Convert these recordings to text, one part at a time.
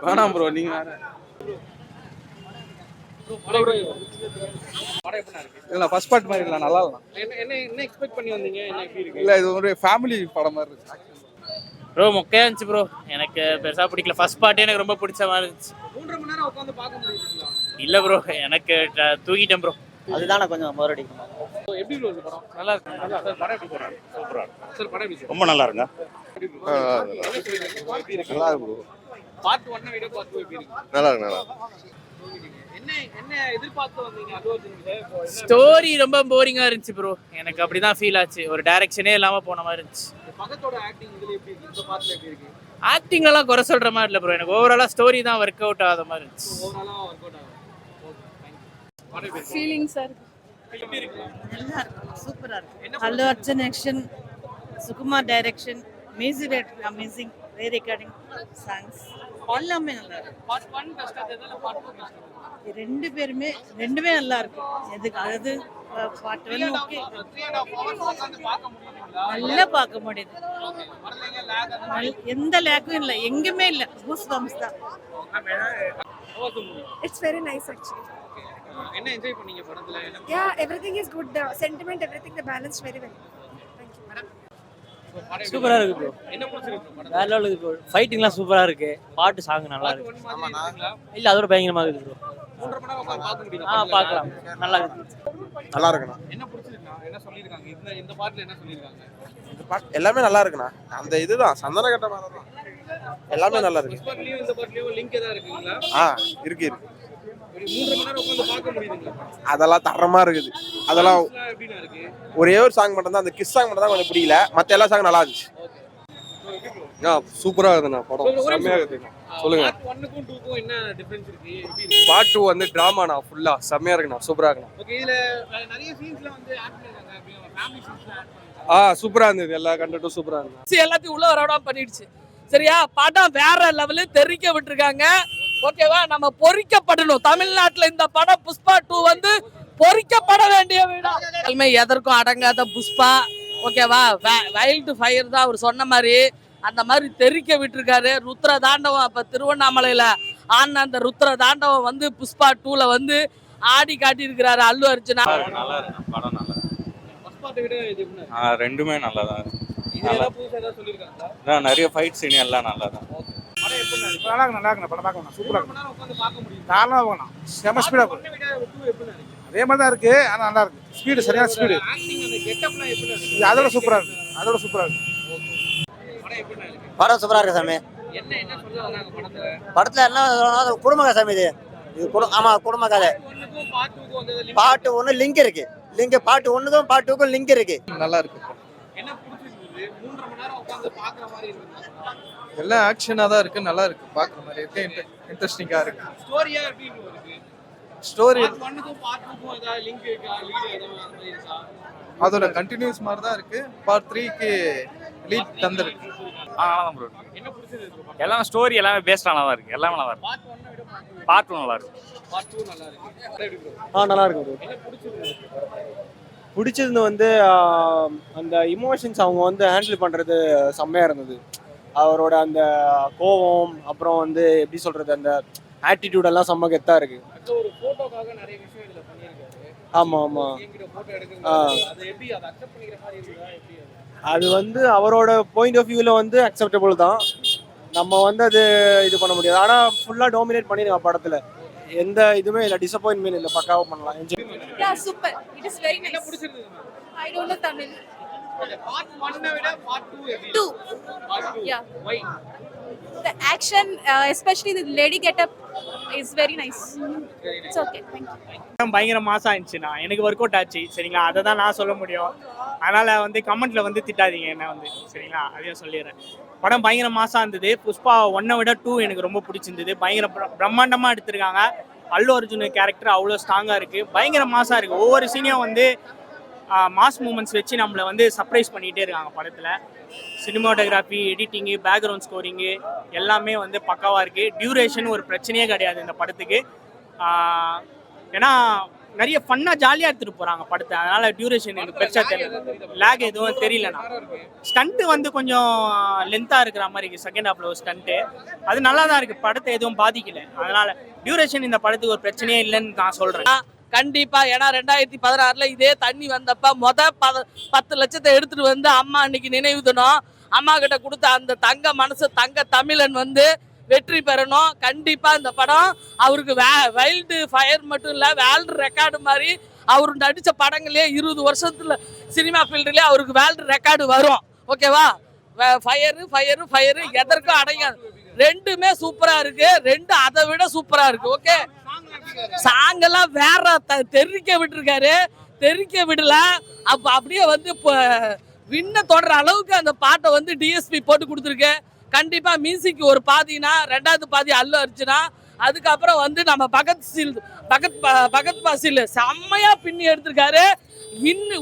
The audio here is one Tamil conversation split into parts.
வேணாம் ப்ரோ, நீங்க வேற. இல்ல ஃபர்ஸ்ட் பார்ட் மாதிரி இல்ல, நல்லா இல்ல. என்ன எக்ஸ்பெக்ட் பண்ணி வந்தீங்க? என்ன எப்படி இருக்கு? இல்ல, இது ஒரு ஃபேமிலி படம் மாதிரி இருக்கு. ப்ரோ மொக்கையா இருந்துச்சு ப்ரோ, எனக்கு பெருசா பிடிக்கல. ஃபர்ஸ்ட் பார்ட் எனக்கு ரொம்ப பிடிச்ச மாதிரி இருந்துச்சு. 3.5 மணி நேரம் உட்கார்ந்து பார்க்க முடியுதுங்களா? இல்ல ப்ரோ, எனக்கு தூக்கிட்டேன் ப்ரோ. அதுதானே கொஞ்சம் போர் அடிக்கும். எப்படி ப்ரோ இந்த படம்? நல்லா இருக்கு. சார் படம் எப்படி போறாரு? சூப்பரா இருக்கு. சார் படம் எப்படி? ரொம்ப நல்லா இருக்குங்க. நல்லா இருக்கு ப்ரோ. பார்ட் 1 விட பார்ட் 2 எப்படி இருக்கு? நல்லா இருக்கு, நல்லா. என்ன எதிர்பார்த்து வந்தீங்க அல்லு அர்ஜுன் கிட்ட? ஸ்டோரி ரொம்ப போரிங்கா இருந்துச்சு ப்ரோ, எனக்கு அப்படிதான் ஃபீல் ஆச்சு. ஒரு டைரக்ஷனே இல்லாம போன மாதிரி இருந்துச்சு. பகத்தோட ஆக்டிங் இதுல எப்படி இருக்கு? இந்த பார்ட்ல எப்படி இருக்கு? ஆக்டிங் எல்லாம் குறை சொல்ற மாதிரி இல்ல ப்ரோ, எனக்கு ஓவராலா ஸ்டோரி தான் ஒர்க் அவுட் ஆகாத மாதிரி இருந்துச்சு. ஓவராலா வொர்க் அவுட் ஆகும். Okay, thank you. Feeling sir எப்படி இருக்கு? நல்லா இருக்கு, சூப்பரா இருக்கு. Allu Arjun action, Sukumar direction, music director amazing, recording, songs எல்லாமே நல்லா இருக்கு. பார்ட் 1 பெஸ்டா தெரியல, பார்ட் 2 பெஸ்டா? ரெண்டுமே நல்லா இருக்கு. எதுக்கு அதாவது பார்ட் 1 ஓகே, 3.5 hours உட்கார்ந்து பார்க்க முடியுதுங்களா? நல்லா பார்க்க முடியுது. வரலைங்க லாக் அந்த மாதிரி எந்த லேக்கும் இல்லை, எங்குமே இல்லை. கூஸ் பம்ப்ஸ் தான். It's very nice actually. என்ன என்ஜாய் பண்ணீங்க படத்துல? Yeah, everything is good. The sentiment, everything, they balanced very well. Thank you. சூப்பரா இருக்கு ப்ரோ. என்ன பிடிச்சிருக்கு படம்? வேற லெவலுக்கு ப்ரோ. ஃபைட்டிங்லாம் சூப்பரா இருக்கு. பாட்டு சாங் நல்லா இருக்கு. இல்ல அதோட பயங்கரமா இருக்கு ப்ரோ. 3.5 மணி நேரம் உட்கார்ந்து பார்க்க முடியுது. பார்க்கலாம். நல்லா இருக்கு. நல்லா இருக்குண்ணா. என்ன பிடிச்சிருக்கா? என்ன சொல்லிருக்காங்க? இந்த பார்ட்ல என்ன சொல்லிருக்காங்க? இந்த பாட்டு எல்லாமே நல்லா இருக்குண்ணா. அந்த இதுதான் சந்தன கட்ட மாதிரி தான். எல்லாமே நல்லா இருக்கு. பார்ட்லயும் இந்த பார்ட்லயும் லிங்க் ஏதா இருக்குங்களா? இருக்கு. 3.5 மணி நேரம் உட்கார்ந்து பார்க்க முடியுதுங்களா? அதெல்லாம் தரமா இருக்குது. அதெல்லாம் எப்படினா இருக்கு? ஒரே ஒரு சாங் மட்டும் தான், அந்த கிஸ் சாங் மட்டும் தான் கொஞ்சம் பிடிக்கல. மத்த எல்லா சாங் நல்லா இருந்துச்சு. சூப்பரா இருக்குண்ணா படம். செம்மையா இருக்குண்ணா. சொல்லுங்க. பார்ட் 1க்கும் 2க்கும் என்ன டிஃபரன்ஸ் இருக்கு? எப்படி இருக்கு? பார்ட் 2 வந்து டிராமாண்ணா, ஃபுல்லா செம்மையா இருக்குண்ணா, சூப்பரா இருக்குண்ணா. ஓகே, இதுல நிறைய சீன்ஸ்ல வந்து ஆட் பண்ணிருக்காங்க. அப்படியே ஃபேமிலி சீன்ஸ்ல ஆட் பண்ணிருக்காங்க. சூப்பரா இருந்தது. எல்லா கண்டென்ட்டும் சூப்பரா இருந்தது. எல்லாத்தையும் உள்ள வரவிடா பண்ணிடுச்சு. சரியா, படம் வேற லெவலு தெரிக்க விட்டுருக்காங்க. ஓகேவா, நம்ம பொறிக்கப்படணும். தமிழ்நாட்டுல இந்த படம் புஷ்பா 2 வந்து பொறிக்கப்பட வேண்டிய வீடு. எதற்கும் அடங்காத புஷ்பா. ஓகேவா, வைல்டு ஃபயர் தான் அவர் சொன்ன மாதிரி. அந்த மாதிரி தெரிக்க விட்டுருக்காரு. ருத்ர தாண்டவம் அப்ப திருவண்ணாமலையில ஆன அந்த ருத்ர தாண்டவம் வந்து புஷ்பா 2ல வந்து ஆடி காட்டி இருக்கிறாரு அல்லு அர்ஜுனா. நல்லா இருக்கு படம். நல்லா இருக்கு. ஃபர்ஸ்ட் பார்ட் விட இது என்ன? ரெண்டுமே நல்லா தான் இருக்கு. இதுல ஏதாவது புதுசா ஏதாவது சொல்லிருக்காங்களா? நான் நிறைய ஃபைட் சீன் எல்லாம் நல்லா தான். படம் எப்படி இருக்கு? நல்லா இருக்கு. படம் பார்க்கணும். சூப்பரா 3 மணி நேரம் உட்கார்ந்து பார்க்க முடியுது. தாராளமா போகலாம். செம ஸ்பீடா பார்ட் 1 விட 2 எப்படி இருக்கு? அதே மாதிரி தான் இருக்கு. ஆனா நல்லா இருக்கு. ஸ்பீடு சரியான ஸ்பீடு. ஆக்டிங் அந்த கெட்டப்லாம் எப்படி இருக்கு? அதோட சூப்பரா இருக்கு. படம் எப்படி இருக்கு? படம் சூப்பரா இருக்கு சாமி. என்ன சொல்ல வராங்க படத்துல? படத்துல என்ன குடும்ப கதை சாமி. ஆமா குடும்ப கதை. 1க்கும் பார்ட் 2க்கும் வந்து பார்ட் 1 லிங்க் இருக்கு. பார்ட் 1க்கும் பார்ட் 2க்கும் லிங்க் இருக்கு. நல்லா இருக்கு. என்ன பிடிச்சிருக்கு? 3.5 மணி நேரம் உட்கார்ந்து பார்க்குற மாதிரி இருக்கு. எல்லாம் ஆக்ஷனா தான் இருக்கு. நல்லா இருக்கு. பார்க்குற மாதிரி இருக்கு. இன்ட்ரெஸ்டிங்கா இருக்கு. ஸ்டோரியா எப்படி இருக்கு? ஸ்டோரி பார்ட் 1க்கும் பார்ட் 2க்கும் ஏதாவது லிங்க் இருக்கா? லீட் ஏதாவது அந்த மாதிரி இருக்கா? அதோட கண்டினியூஸ் மாதிரி தான் இருக்கு. பார்ட் 3க்கு லீட் தந்திருக்கு. நல்லா ப்ரோ. என்ன பிடிச்சிருக்கு? எல்லாம் ஸ்டோரி எல்லாமே பேஸ்டான தான் இருக்கு. எல்லாமே நல்லா இருக்கு. பார்ட் 1 விட பார்ட் 2 நல்லா இருக்கு. பார்ட் 2 நல்லா இருக்கு. படம் எப்படி bro? நல்லா இருக்கு ப்ரோ. என்ன பிடிச்சிருக்கு? பிடிச்சது வந்து அந்த இமோஷன்ஸ் அவங்க வந்து ஹேண்டில் பண்றது செம்மையா இருந்தது. அவரோட அந்த கோவம், அப்புறம் வந்து எப்படி சொல்றது, அந்த ஆட்டிடியூட் எல்லாம் செம்ம கெத்தா இருக்கு. ஒரு போட்டோக்காக நிறைய விஷயம் இதுல பண்ணிருக்காரு. ஆமா. என்கிட்ட போட்டோ எடுக்குறது அது எப்படி அதை அக்செப்ட் பண்ணிக்கிற மாதிரி இருக்குதா? எப்படி அது வந்து அவரோட பாயிண்ட் ஆஃப் வியூல வந்து அக்செப்டபிள் தான். நம்ம வந்து அது இது பண்ண முடியாது. ஆனா ஃபுல்லா டாமினேட் பண்ணிருக்காங்க படத்துல. எந்த இதுமே இல்ல, டிசப்பாயின்ட்மென்ட் இல்ல, பக்காவா பண்ணலாம். Enjoy. Yeah, super. It is very என்ன nice. பிடிச்சிருக்கு? I don't know Tamil. Part 1 விட பார்ட் 2 எப்படி? 2. Part 2. Yeah. Why? The action, especially the lady getup, is very nice. It's okay. Thank you. பயங்கர மாசா இருந்துச்சுண்ணா, எனக்கு ஒர்க் அவுட் ஆச்சு. சரிங்களா, அதை தான் நான் சொல்ல முடியும். அதனால வந்து கமெண்ட்ல வந்து திட்டாதீங்க என்ன வந்து. சரிங்களா, அதையும் சொல்லிடுறேன். படம் பயங்கர மாசா இருந்தது. புஷ்பா 1 விட 2 எனக்கு ரொம்ப பிடிச்சிருந்தது. பயங்கர பிரம்மாண்டமா எடுத்திருக்காங்க. அல்லு அர்ஜுன் கேரக்டர் அவ்வளோ ஸ்ட்ராங்கா இருக்கு. பயங்கர மாசா இருக்கு. ஒவ்வொரு சீனையும் வந்து மாஸ் மூமெண்ட்ஸ் வச்சு நம்மளை வந்து சர்ப்ரைஸ் பண்ணிகிட்டே இருக்காங்க படத்தில். சினிமாட்டோகிராஃபி, எடிட்டிங்கு, பேக்ரவுண்ட் ஸ்கோரிங்கு எல்லாமே வந்து பக்காவாக இருக்குது. டியூரேஷன் ஒரு பிரச்சனையே கிடையாது இந்த படத்துக்கு. ஏன்னா நிறைய ஃபன்னா ஜாலியா எடுத்துட்டு போறாங்க படத்தை. அதனால டியூரேஷன் எனக்கு பெருசா தெரியல, லேக் எதுவும் தெரியலண்ணா. ஸ்டண்ட் வந்து கொஞ்சம் லென்த்தா இருக்கிற மாதிரி இருக்கு. செகண்ட் ஹாஃப்ல ஒரு ஸ்டண்ட் அது நல்லா தான் இருக்கு, படத்தை எதுவும் பாதிக்கல. அதனால டியூரேஷன் இந்த படத்துக்கு ஒரு பிரச்சனையே இல்லைன்னு நான் சொல்றேன். கண்டிப்பா. ஏன்னா 2016 இதே தண்ணி வந்தப்ப 10 லட்சத்தை எடுத்துட்டு வந்து அம்மா அன்னைக்கு நினைவு தினம் அம்மா கிட்ட கொடுத்த அந்த தங்க மனசு தங்க தமிழன் வந்து வெற்றி பெறணும். கண்டிப்பா இந்த படம் அவருக்கு வைல்டு ஃபயர் மட்டும் இல்ல, வேர்ல்டு ரெக்கார்டு மாதிரி அவரு நடிச்ச படங்களே 20 வருஷத்துல சினிமா ஃபீல்டுலயே அவருக்கு வேர்ல்டு ரெக்கார்டு வரும். ஓகேவா? ஃபயரு எதற்கும் அடையாது. ரெண்டுமே சூப்பரா இருக்கு, ரெண்டு அதை விட சூப்பரா இருக்கு. ஓகே, சாங் எல்லாம் வேற தெரிக்க விட்டுருக்காரு, தெரிக்க விடல. அப்ப அப்படியே வந்து விண்ண தொடர அளவுக்கு அந்த பாட்டை வந்து டிஎஸ்பி போட்டு கொடுத்துருக்கு. கண்டிப்பா மியூசிக் ஒரு பாதினா, ரெண்டாவது பாதி அல்லு அர்ஜுனா, அதுக்கப்புறம் வந்து நம்ம பகத் பாசில் செம்மையா பின்னி எடுத்திருக்காரு.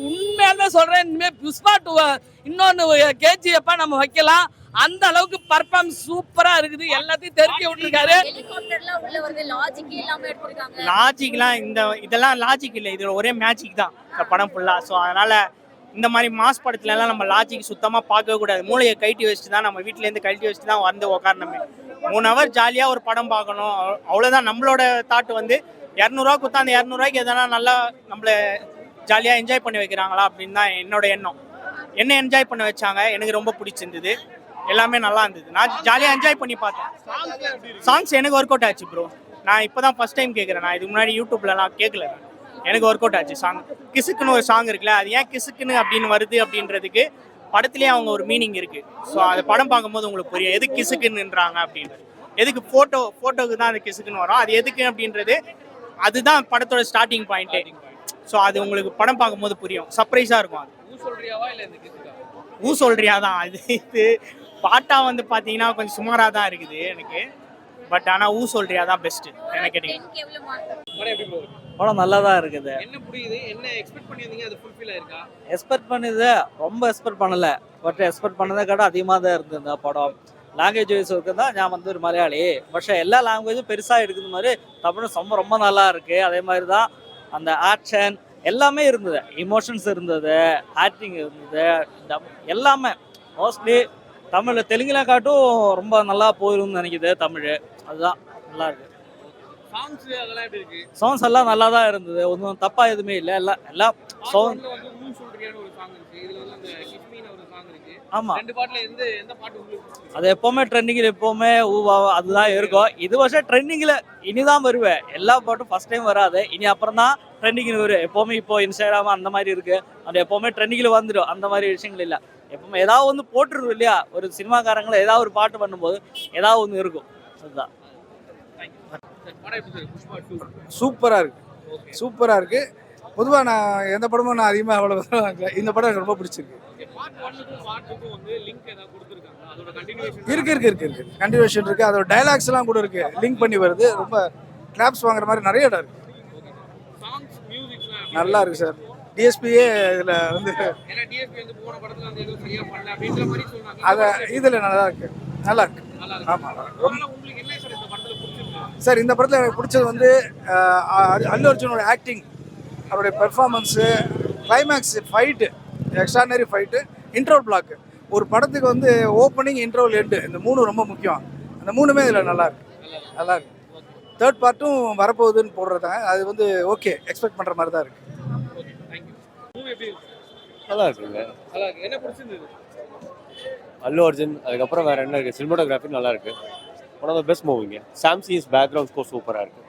உண்மையாலுமே சொல்றேன், இனிமே புஷ்பா 2 இன்னொன்னு கேஜிஎஃப்பா நம்ம வைக்கலாம். அந்த அளவுக்கு பர்ஃபார்மன்ஸ் சூப்பரா இருக்குது, எல்லாத்தையும் தெரிக்க விட்டுருக்காரு. லாஜிக்லாம் இதெல்லாம் லாஜிக் இல்லை, இது ஒரே மேஜிக் தான் இந்த படம் ஃபுல்லா. ஸோ அதனால இந்த மாதிரி மாஸ் படத்துல எல்லாம் நம்ம லாஜிக் சுத்தமா பார்க்கவே கூடாது. மூளையை கழட்டி வச்சுட்டு தான், நம்ம வீட்டுல இருந்து கழட்டி வச்சுட்டு தான் வந்து உட்காரணுமே. 3 ஹவர் ஜாலியா ஒரு படம் பார்க்கணும், அவ்வளவுதான். நம்மளோட தாட் வந்து 200 ரூபா கொடுத்தா அந்த 200 ரூபாய்க்கு எதனா நல்லா நம்மள ஜாலியா என்ஜாய் பண்ணி வைக்கிறாங்களா அப்படின்னு தான் என்னோட எண்ணம். என்ன என்ஜாய் பண்ண வச்சாங்க, எனக்கு ரொம்ப பிடிச்சிருந்தது, எல்லாமே நல்லா இருந்தது. நான் ஜாலியாக என்ஜாய் பண்ணி பார்த்தேன். சாங்ஸ் எனக்கு ஒர்க் அவுட் ஆச்சு ப்ரோ. நான் இப்போ தான் ஃபர்ஸ்ட் டைம் கேட்குறேன், நான் இதுக்கு முன்னாடி யூடியூப்லலாம் கேட்கல. எனக்கு ஒர்க் அவுட் ஆச்சு சாங். கிசுக்குன்னு ஒரு சாங் இருக்குல்ல, அது ஏன் கிசுக்குன்னு அப்படின்னு வருது அப்படின்றதுக்கு படத்துலேயே அவங்க ஒரு மீனிங் இருக்குது. ஸோ அது படம் பார்க்கும்போது உங்களுக்கு புரியும் எதுக்கு கிசுக்குன்னுன்றாங்க அப்படின்றது. எதுக்கு ஃபோட்டோவுக்கு தான் அது கிசுக்குன்னு வரும், அது எதுக்கு அப்படின்றது அதுதான் படத்தோட ஸ்டார்டிங் பாயிண்ட்டே. ஸோ அது உங்களுக்கு படம் பார்க்கும்போது புரியும், சர்ப்ரைஸாக இருக்கும். அது ஊ சொல்றியா தான். இது பாட்டா வந்து பார்த்தீங்கன்னா கொஞ்சம் சுமாராக தான் இருக்குது எனக்கு. பட் ஆனால் ஊ சொல்றியா தான் பெஸ்ட்டு என்ன கேட்டீங்க. படம் நல்லா தான் இருக்குது. என்ன புரியுது, என்ன எக்ஸ்பெக்ட் பண்ணியிருந்தீங்க, அது ஃபுல்ஃபில் ஆயிருக்கா? எக்ஸ்பெக்ட் பண்ணது ரொம்ப எக்ஸ்பெக்ட் பண்ணல, பட் எக்ஸ்பெக்ட் பண்ணதை காட்ட அதிகமாக தான் இருந்தது இந்த படம். லாங்குவேஜ் வைஸ் இருக்குதா, நான் வந்து ஒரு மலையாளி, பட் எல்லா லாங்குவேஜும் பெருசாக இருக்குது மாதிரி தமிழும் ரொம்ப நல்லா இருக்குது. அதே மாதிரி தான் அந்த ஆக்ஷன் எல்லாமே இருந்தது, இமோஷன்ஸ் இருந்தது, ஆக்டிங் இருந்தது, எல்லாமே மோஸ்ட்லி தமிழ் தெலுங்குல காட்டும் ரொம்ப நல்லா போயிரும்னு நினைக்குது தமிழ். அதுதான் நல்லா இருக்கு. சாங்ஸ் எல்லாம் நல்லா தான் இருந்தது, ஒன்றும் தப்பா எதுவுமே இல்லை. எல்லாம் சாங் ஆமா, அது எப்பவுமே ட்ரெண்டிங்கில் எப்பவுமே ஊவா அதுதான் இருக்கும். இது வருஷம் ட்ரெண்டிங்கில் இனிதான் வருவேன். எல்லா பாட்டும் ஃபர்ஸ்ட் டைம் வராது, இனி அப்புறம் தான் ட்ரெண்டிங்கில் வரும். எப்பவுமே இப்போ இன்ஸ்டாகிராம் அந்த மாதிரி இருக்கு, அது எப்பவுமே ட்ரெண்டிங்கில் வந்துடும். அந்த மாதிரி விஷயங்கள் இல்லை, எப்பவுமே ஏதாவது ஒன்று போட்டுருது இல்லையா. ஒரு சினிமாக்காரங்களை ஏதாவது ஒரு பாட்டு பண்ணும்போது ஏதாவது ஒன்று இருக்கும். அதுதான். சூப்பராக இருக்கு, சூப்பராக இருக்கு. பொதுவாக நான் எந்த படமும் நான் அதிகமாக அவ்வளோ இந்த படம் எனக்கு ரொம்ப பிடிச்சிருக்கு. இருக்கு கண்டினியூஷன் இருக்கு, அதோட டைலாக்ஸ் எல்லாம் கூட இருக்கு, லிங்க் பண்ணி வருது. ரொம்ப கிளாப்ஸ் வாங்குற மாதிரி நிறைய இடம் இருக்கு. நல்லா இருக்கு சார். டிஎஸ்பியே இதில் வந்து அதை இதில் நல்லா இருக்கு, நல்லா இருக்கு. ஆமாம் சார், இந்த படத்தில் எனக்கு பிடிச்சது வந்து அல்லு அர்ஜுனோட ஆக்டிங், அவருடைய performance, climax fight, extraordinary fight, interval block. ஒரு படத்துக்கு வந்து ஓப்பனிங், இன்ட்ரோல், எண்டு, இந்த 3 ரொம்ப முக்கியம். அந்த 3மே இதில் நல்லா இருக்கு. தேர்ட் பார்ட்டும் வரப்போகுதுன்னு போடுறதாங்க, அது வந்து ஓகே, எக்ஸ்பெக்ட் பண்ணுற மாதிரி தான் இருக்கு. நல்லா இருக்குங்க. என்ன பிடிச்சிருந்தது? அல்லு அர்ஜுன், அதுக்கப்புறம் வேற என்ன இருக்கு, சினிமாட்டோகிராஃபி நல்லா இருக்கு. ஒன் ஆஃப் த பெஸ்ட் மூவிங்க. சாம் சீஸ் பேக்ரவுண்ட் ஸ்கோர் சூப்பராக இருக்கு.